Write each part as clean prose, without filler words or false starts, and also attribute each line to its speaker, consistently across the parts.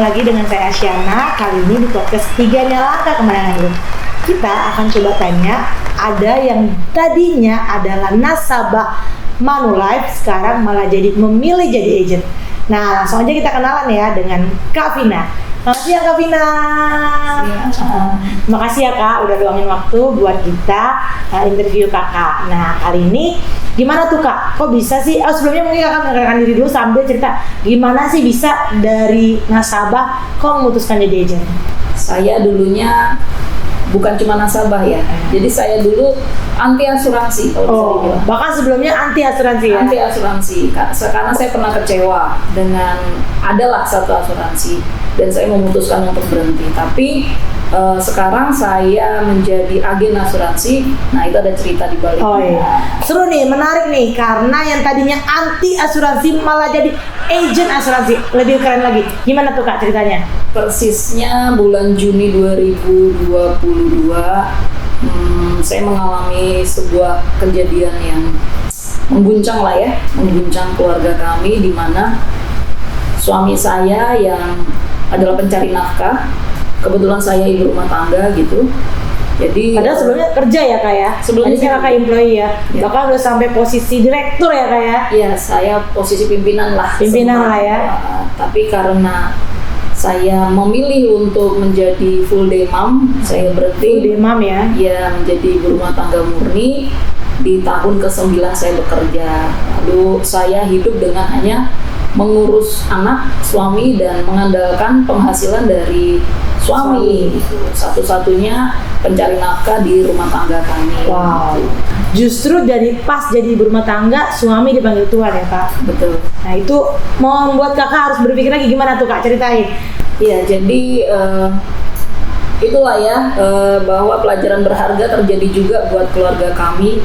Speaker 1: lagi dengan saya Asyana. Kali ini di podcast ketiganya Langkah Kemenangan Group. Kita akan coba tanya, ada yang tadinya adalah nasabah Manulife sekarang malah jadi memilih jadi agent. Nah, langsung aja kita kenalan ya dengan Kak Vina. Selamat siang Kak Vina. Terima kasih ya Kak udah luangin waktu buat kita interview Kakak. Nah, kali ini gimana tuh Kak? Kok bisa sih? Sebelumnya mungkin Kakak mengenalkan diri dulu sambil cerita gimana sih bisa dari nasabah kok memutuskan jadi agent?
Speaker 2: Saya dulunya bukan cuma nasabah ya, jadi saya dulu anti asuransi kalau bisa dibilang.
Speaker 1: Bahkan sebelumnya anti asuransi ya?
Speaker 2: Anti asuransi, karena saya pernah kecewa dengan adalah satu asuransi dan saya memutuskan untuk berhenti. Tapi sekarang saya menjadi agen asuransi. Nah, itu ada cerita di balik.
Speaker 1: Oh iya, seru nih, menarik nih, karena yang tadinya anti asuransi malah jadi agent asuransi, lebih keren lagi. Gimana tuh Kak ceritanya?
Speaker 2: Persisnya bulan Juni 2022, saya mengalami sebuah kejadian yang mengguncang lah ya, mengguncang keluarga kami, di mana suami saya yang adalah pencari nafkah, kebetulan saya ibu rumah tangga gitu. Jadi
Speaker 1: padahal sebelumnya kerja ya Kak ya?
Speaker 2: Sebelumnya
Speaker 1: saya Kakak employee ya? Bahkan udah sampai posisi direktur ya Kak ya?
Speaker 2: Iya, saya posisi pimpinan lah.
Speaker 1: Pimpinan lah ya?
Speaker 2: Tapi karena saya memilih untuk menjadi full day mom, saya berhenti.
Speaker 1: Full day mom ya?
Speaker 2: Ya, menjadi ibu rumah tangga murni. Di tahun ke-9 saya bekerja. Lalu saya hidup dengan hanya mengurus anak, suami, dan mengandalkan penghasilan dari suami. Satu-satunya pencari nafkah di rumah tangga kami.
Speaker 1: Wow. Justru pas jadi ibu rumah tangga, suami dipanggil Tuhan ya Kak?
Speaker 2: Betul.
Speaker 1: Nah itu mau membuat Kakak harus berpikir lagi, gimana tuh Kak? Ceritain.
Speaker 2: Iya, jadi itulah ya, bahwa pelajaran berharga terjadi juga buat keluarga kami.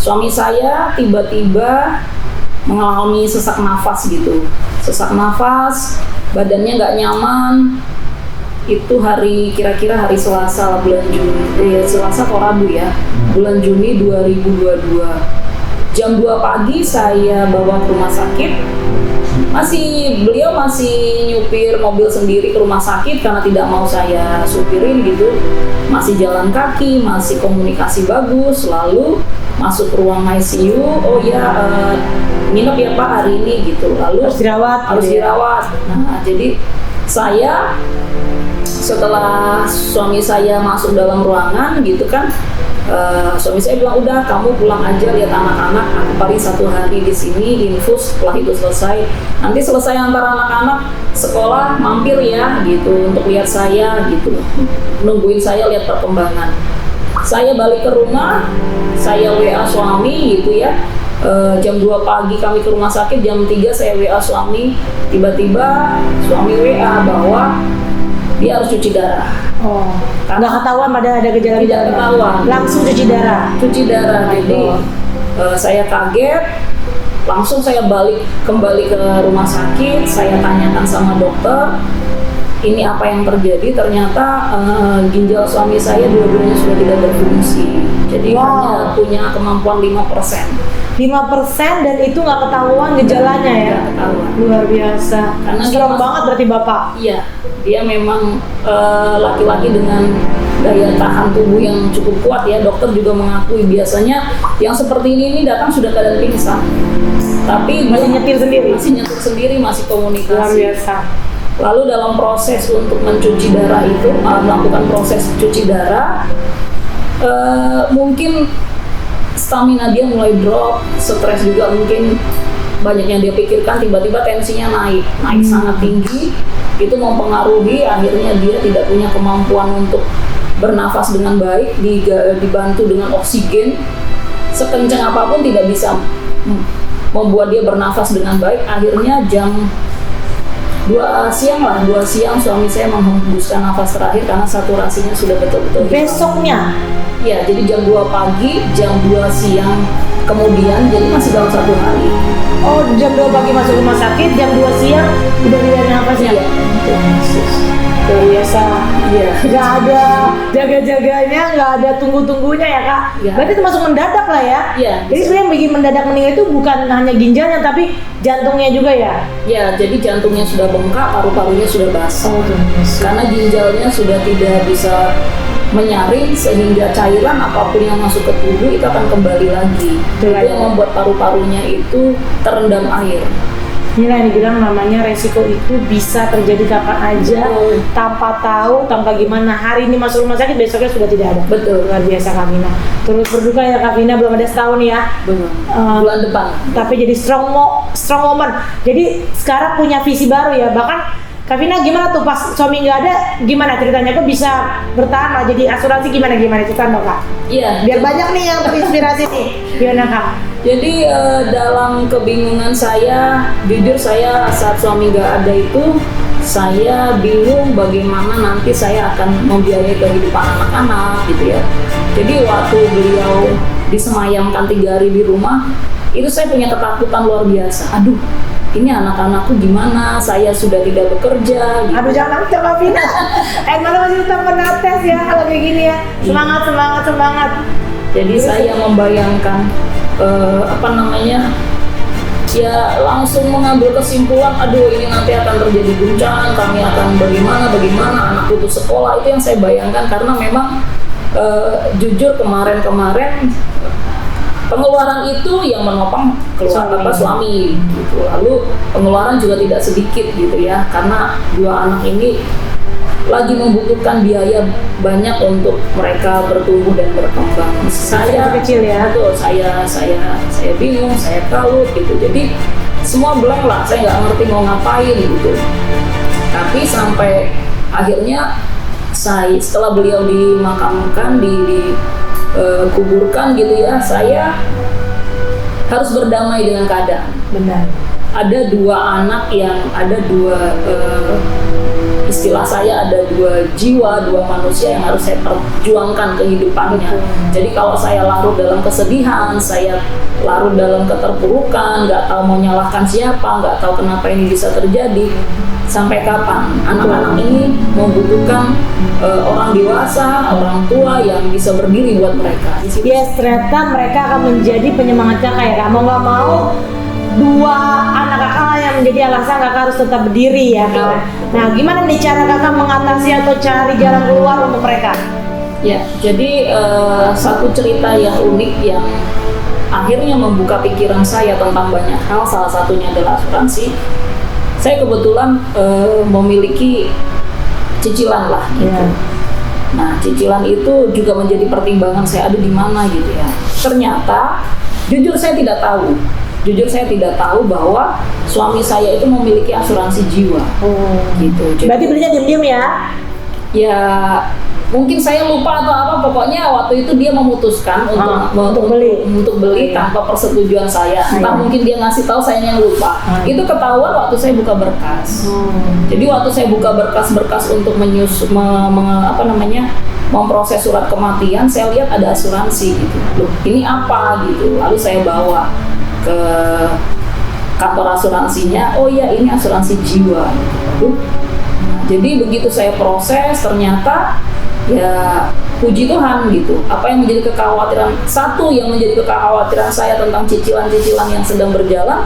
Speaker 2: Suami saya tiba-tiba mengalami sesak nafas gitu. Sesak nafas, badannya nggak nyaman. Itu kira-kira hari Selasa bulan Juni, Selasa atau Rabu ya, bulan Juni 2022. Jam 2 pagi saya bawa ke rumah sakit. Beliau masih nyupir mobil sendiri ke rumah sakit karena tidak mau saya supirin gitu. Masih jalan kaki, masih komunikasi bagus, lalu masuk ruang ICU. Oh ya, nginep ya Pak hari ini gitu. Lalu harus dirawat. Nah, jadi saya setelah suami saya masuk dalam ruangan gitu kan, suami saya bilang udah kamu pulang aja lihat anak-anak, aku paling 1 hari di sini infus, setelah itu selesai nanti selesai antar anak-anak sekolah mampir ya gitu untuk lihat saya gitu, nungguin saya lihat perkembangan. Saya balik ke rumah, saya WA suami gitu ya. Jam 2 pagi kami ke rumah sakit, jam 3 saya WA suami, tiba-tiba suami WA bahwa dia harus cuci darah.
Speaker 1: Oh, nggak ketahuan pada ada gejala?
Speaker 2: Tidak ketahuan.
Speaker 1: Langsung cuci darah?
Speaker 2: Cuci darah, jadi saya kaget, langsung saya kembali ke rumah sakit, saya tanyakan sama dokter, ini apa yang terjadi, ternyata ginjal suami saya dua-duanya sudah tidak berfungsi, jadi hanya punya kemampuan 5%.
Speaker 1: 5% dan itu nggak ketahuan gejalanya ya?
Speaker 2: Ketahuan.
Speaker 1: Luar biasa.
Speaker 2: Karena
Speaker 1: serem banget berarti Bapak.
Speaker 2: Iya, dia memang laki-laki dengan daya tahan tubuh yang cukup kuat ya. Dokter juga mengakui biasanya yang seperti ini datang sudah keadaan pingsan. Tapi
Speaker 1: masih nyetir sendiri,
Speaker 2: masih komunikasi.
Speaker 1: Luar biasa.
Speaker 2: Lalu dalam proses untuk mencuci darah itu, melakukan proses cuci darah, mungkin stamina dia mulai drop, stres juga mungkin banyak yang dia pikirkan, tiba-tiba tensinya naik sangat tinggi. Itu mempengaruhi, akhirnya dia tidak punya kemampuan untuk bernafas dengan baik, dibantu dengan oksigen sekencang apapun tidak bisa membuat dia bernafas dengan baik. Akhirnya jam 2 siang suami saya menghembuskan nafas terakhir karena saturasinya sudah betul-betul
Speaker 1: besoknya?
Speaker 2: Ya, jadi jam 2 pagi, jam 2 siang kemudian, jadi masih dalam 1 hari.
Speaker 1: Oh, jam 2 pagi masuk rumah sakit, jam 2 siang udah tidak nafas ya? luar biasa.
Speaker 2: Iya.
Speaker 1: Nggak ada jaga-jaganya, nggak ada tunggu-tunggunya ya kak.
Speaker 2: Iya.
Speaker 1: Berarti termasuk mendadak lah ya.
Speaker 2: Iya.
Speaker 1: Jadi sebenarnya yang bikin mendadak meninggal itu bukan hanya ginjalnya tapi jantungnya juga ya.
Speaker 2: Ya, jadi jantungnya sudah bengkak, paru-parunya sudah basah. Karena ginjalnya sudah tidak bisa menyaring sehingga cairan apapun yang masuk ke tubuh itu akan kembali lagi.
Speaker 1: Betul.
Speaker 2: Itu yang membuat paru-parunya itu terendam air.
Speaker 1: Inilah yang dibilang namanya resiko itu bisa terjadi kapan aja, tanpa tahu, tanpa gimana. Hari ini masuk rumah sakit, besoknya sudah tidak ada.
Speaker 2: Betul.
Speaker 1: Luar biasa Kak Vina. Turut berduka ya Kak Vina, belum ada setahun ya.
Speaker 2: Benar. Bulan depan.
Speaker 1: Tapi jadi strong woman. Jadi sekarang punya visi baru ya. Bahkan Kak Vina gimana tuh pas suami nggak ada, gimana ceritanya? Kok bisa bertahan lah jadi asuransi gimana cerita dong Kak?
Speaker 2: Iya.
Speaker 1: Biar banyak nih yang terinspirasi nih. Gimana Kak?
Speaker 2: Jadi dalam kebingungan saya, jujur saya saat suami nggak ada itu, saya bingung bagaimana nanti saya akan membiayai kehidupan anak-anak gitu ya. Jadi waktu beliau disemayamkan 3 hari di rumah, itu saya punya ketakutan luar biasa. Aduh, ini anak-anakku gimana? Saya sudah tidak bekerja. Gitu.
Speaker 1: Aduh jangan nangis Kak Vina. Malah masih tetap menates ya kalau kayak gini ya. Semangat.
Speaker 2: Jadi saya membayangkan ya langsung mengambil kesimpulan, aduh ini nanti akan terjadi guncangan, kami akan bagaimana anak putus sekolah. Itu yang saya bayangkan karena memang jujur kemarin pengeluaran itu yang menopang suami gitu. Lalu pengeluaran juga tidak sedikit gitu ya, karena 2 anak ini lagi membutuhkan biaya banyak untuk mereka bertumbuh dan berkembang. Saya
Speaker 1: kecil ya.
Speaker 2: Betul, saya bingung, saya kalut gitu. Jadi semua blank lah, saya nggak ngerti mau ngapain gitu. Tapi sampai akhirnya setelah beliau dimakamkan, dikuburkan gitu ya, saya harus berdamai dengan keadaan.
Speaker 1: Benar.
Speaker 2: Ada 2 anak yang istilah saya ada 2 jiwa, 2 manusia yang harus saya perjuangkan kehidupannya. Jadi kalau saya larut dalam kesedihan, saya larut dalam keterpurukan, nggak tahu mau nyalahkan siapa, nggak tahu kenapa ini bisa terjadi, sampai kapan anak-anak ini membutuhkan orang dewasa, orang tua yang bisa berdiri buat mereka.
Speaker 1: Yes, ternyata mereka akan menjadi penyemangat kakak ya. Mau nggak mau 2 anak kakak lah yang menjadi alasan kakak harus tetap berdiri ya kak. Nah gimana nih cara kakak mengatasi atau cari jalan keluar untuk mereka?
Speaker 2: Ya, jadi satu cerita yang unik yang akhirnya membuka pikiran saya tentang banyak hal, salah satunya adalah asuransi. Saya kebetulan memiliki cicilan lah gitu.
Speaker 1: Yeah.
Speaker 2: Nah cicilan itu juga menjadi pertimbangan saya ada di mana gitu ya. Ternyata jujur saya tidak tahu bahwa suami saya itu memiliki asuransi jiwa. Gitu.
Speaker 1: Berarti belinya diam-diam ya?
Speaker 2: Ya mungkin saya lupa atau apa, pokoknya waktu itu dia memutuskan untuk beli tanpa persetujuan saya. Entah mungkin dia ngasih tahu, saya yang lupa. Itu ketahuan waktu saya buka berkas. Jadi waktu saya buka berkas-berkas untuk memproses surat kematian, saya lihat ada asuransi gitu. Loh, ini apa gitu. Lalu saya bawa ke kantor asuransinya. Oh iya, ini asuransi jiwa. Jadi begitu saya proses, ternyata ya puji Tuhan gitu. Apa yang menjadi kekhawatiran, satu yang menjadi kekhawatiran saya tentang cicilan-cicilan yang sedang berjalan,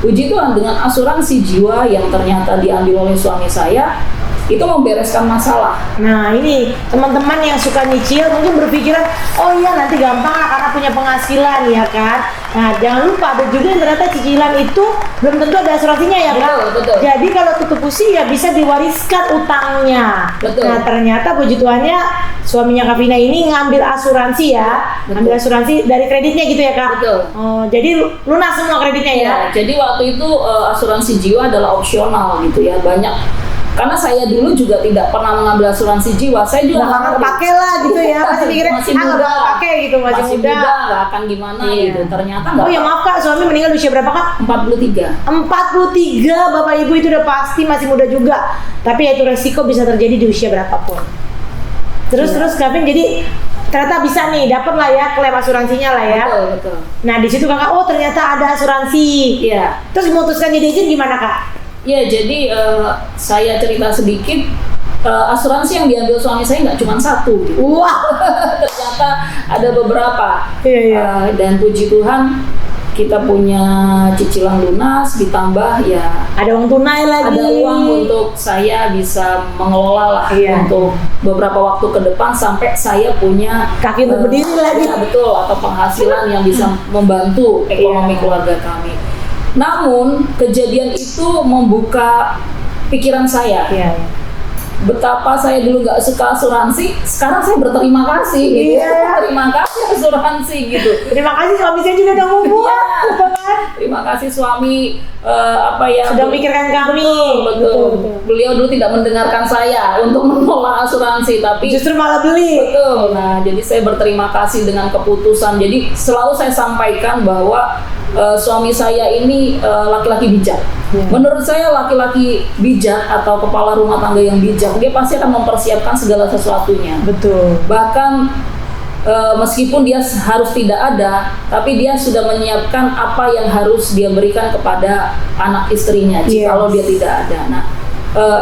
Speaker 2: puji Tuhan dengan asuransi jiwa yang ternyata diambil oleh suami saya, itu membereskan masalah.
Speaker 1: Nah ini teman-teman yang suka nyicil mungkin berpikiran, oh iya nanti gampang lah karena punya penghasilan ya kan. Nah jangan lupa ada juga yang ternyata cicilan itu belum tentu ada asuransinya ya kan.
Speaker 2: Betul.
Speaker 1: Jadi kalau tutup usia ya bisa diwariskan utangnya.
Speaker 2: Betul.
Speaker 1: Nah ternyata puji Tuhannya suaminya Kak Vina ini ngambil asuransi ya.
Speaker 2: Betul.
Speaker 1: Ngambil asuransi dari kreditnya gitu ya Kak.
Speaker 2: Betul.
Speaker 1: Oh, jadi lunas semua kreditnya ya.
Speaker 2: Jadi waktu itu asuransi jiwa adalah opsional gitu ya, banyak. Karena saya dulu juga tidak pernah mengambil asuransi jiwa, saya juga
Speaker 1: nggak pakai lah gitu ya, masih mikirnya
Speaker 2: nggak
Speaker 1: bakal pakai gitu, masih muda,
Speaker 2: nggak akan gimana gitu. Ternyata nggak.
Speaker 1: Oh ya maaf Kak, suami meninggal usia berapa Kak?
Speaker 2: 43.
Speaker 1: 43, Bapak Ibu itu udah pasti masih muda juga. Tapi ya itu resiko bisa terjadi di usia berapapun. Terus Kevin jadi ternyata bisa nih, dapat lah ya klaim asuransinya lah ya.
Speaker 2: Betul.
Speaker 1: Nah di situ Kakak, oh ternyata ada asuransi.
Speaker 2: Iya.
Speaker 1: Terus memutuskan jadi izin gimana Kak?
Speaker 2: Ya, jadi saya cerita sedikit. asuransi yang diambil suami saya nggak cuma satu gitu.
Speaker 1: Wah.
Speaker 2: Ternyata ada beberapa.
Speaker 1: Iya.
Speaker 2: Dan puji Tuhan kita punya cicilan lunas, ditambah ya
Speaker 1: Ada uang tunai lagi.
Speaker 2: ada uang untuk saya bisa mengelola lah
Speaker 1: Iya.
Speaker 2: untuk beberapa waktu ke depan sampai saya punya
Speaker 1: Kaki untuk berdiri lagi.
Speaker 2: ya, betul, atau penghasilan yang bisa membantu ekonomi
Speaker 1: Iya.
Speaker 2: keluarga kami. Namun kejadian itu membuka pikiran saya.
Speaker 1: Iya.
Speaker 2: Betapa saya dulu nggak suka asuransi, sekarang saya berterima kasih gitu.
Speaker 1: Iya.
Speaker 2: Terima kasih asuransi gitu.
Speaker 1: Terima kasih suami saya juga udah ngomong.
Speaker 2: Iya. Terima kasih suami
Speaker 1: Sudah memikirkan kami.
Speaker 2: Betul. Beliau dulu tidak mendengarkan saya untuk menolak asuransi, tapi
Speaker 1: Justru malah beli.
Speaker 2: betul. Nah, jadi saya berterima kasih dengan keputusan. Jadi selalu saya sampaikan bahwa suami saya ini laki-laki bijak.
Speaker 1: Ya.
Speaker 2: Menurut saya laki-laki bijak atau kepala rumah tangga yang bijak, dia pasti akan mempersiapkan segala sesuatunya.
Speaker 1: Betul.
Speaker 2: Bahkan meskipun dia harus tidak ada, tapi dia sudah menyiapkan apa yang harus dia berikan kepada anak istrinya
Speaker 1: Yes.
Speaker 2: kalau dia tidak ada. Nah,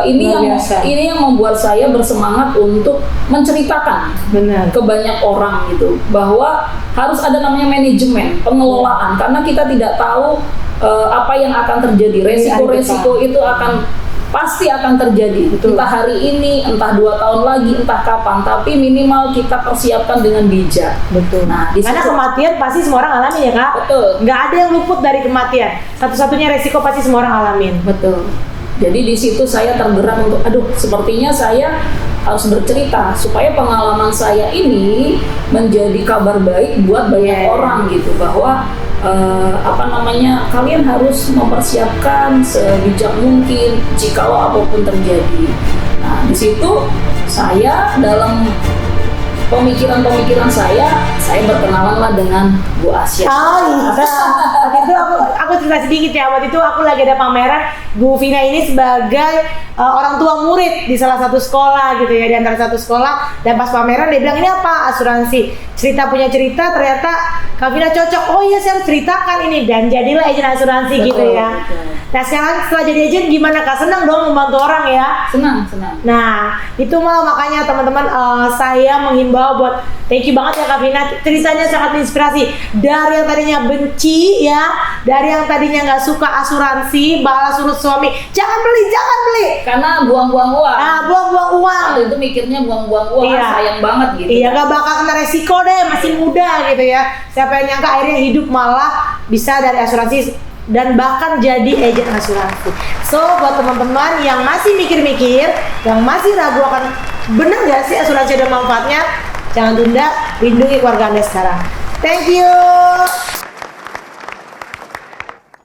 Speaker 2: ini
Speaker 1: Luar biasa.
Speaker 2: yang membuat saya bersemangat untuk menceritakan
Speaker 1: Benar.
Speaker 2: ke banyak orang gitu, bahwa harus ada namanya manajemen pengelolaan, karena kita tidak tahu apa yang akan terjadi. Resiko-resiko itu pasti akan terjadi.
Speaker 1: Betul.
Speaker 2: Entah hari ini, entah 2 tahun lagi, entah kapan, tapi minimal kita persiapkan dengan bijak.
Speaker 1: Betul.
Speaker 2: Nah, di
Speaker 1: Karena
Speaker 2: situ-
Speaker 1: kematian pasti semua orang alami ya kak.
Speaker 2: Betul.
Speaker 1: Nggak ada yang luput dari kematian. Satu-satunya resiko pasti semua orang alamin.
Speaker 2: Betul. Jadi di situ saya tergerak untuk, aduh, sepertinya saya harus bercerita supaya pengalaman saya ini menjadi kabar baik buat banyak
Speaker 1: Yeah.
Speaker 2: orang gitu, bahwa kalian harus mempersiapkan sebijak mungkin jikalau apapun terjadi. Nah, di situ saya dalam pemikiran saya berkenalanlah dengan Bu Asya.
Speaker 1: Oh iya. Waktu itu aku cerita sedikit ya. Waktu itu aku lagi ada pameran. Bu Vina ini sebagai orang tua murid di salah satu sekolah gitu ya, di antara satu sekolah. Dan pas pameran dia bilang, ini apa? Asuransi. Punya cerita ternyata Kak Vina cocok. Oh iya, saya harus ceritakan ini, dan jadilah agen asuransi.
Speaker 2: Betul,
Speaker 1: gitu ya.
Speaker 2: betul.
Speaker 1: Nah sekarang setelah jadi agen gimana Kak? Senang dong membantu orang ya.
Speaker 2: Senang.
Speaker 1: Nah, itu malah makanya teman-teman saya menghimbau buat thank you banget ya Kak Vina. Ceritanya sangat menginspirasi. Dari yang tadinya benci ya, dari yang tadinya nggak suka asuransi, balas suruh suami, jangan beli.
Speaker 2: Karena buang-buang uang.
Speaker 1: Ah, buang-buang uang.
Speaker 2: Waktu itu mikirnya buang-buang uang,
Speaker 1: Iya.
Speaker 2: sayang banget gitu.
Speaker 1: Iya, nggak bakal kena resiko deh, masih muda gitu ya. Siapa yang nyangka akhirnya hidup malah bisa dari asuransi dan bahkan jadi agen asuransi. So, buat teman-teman yang masih mikir-mikir, yang masih ragu akan bener nggak sih asuransi ada manfaatnya, jangan tunda, lindungi keluarga Anda sekarang. Thank you.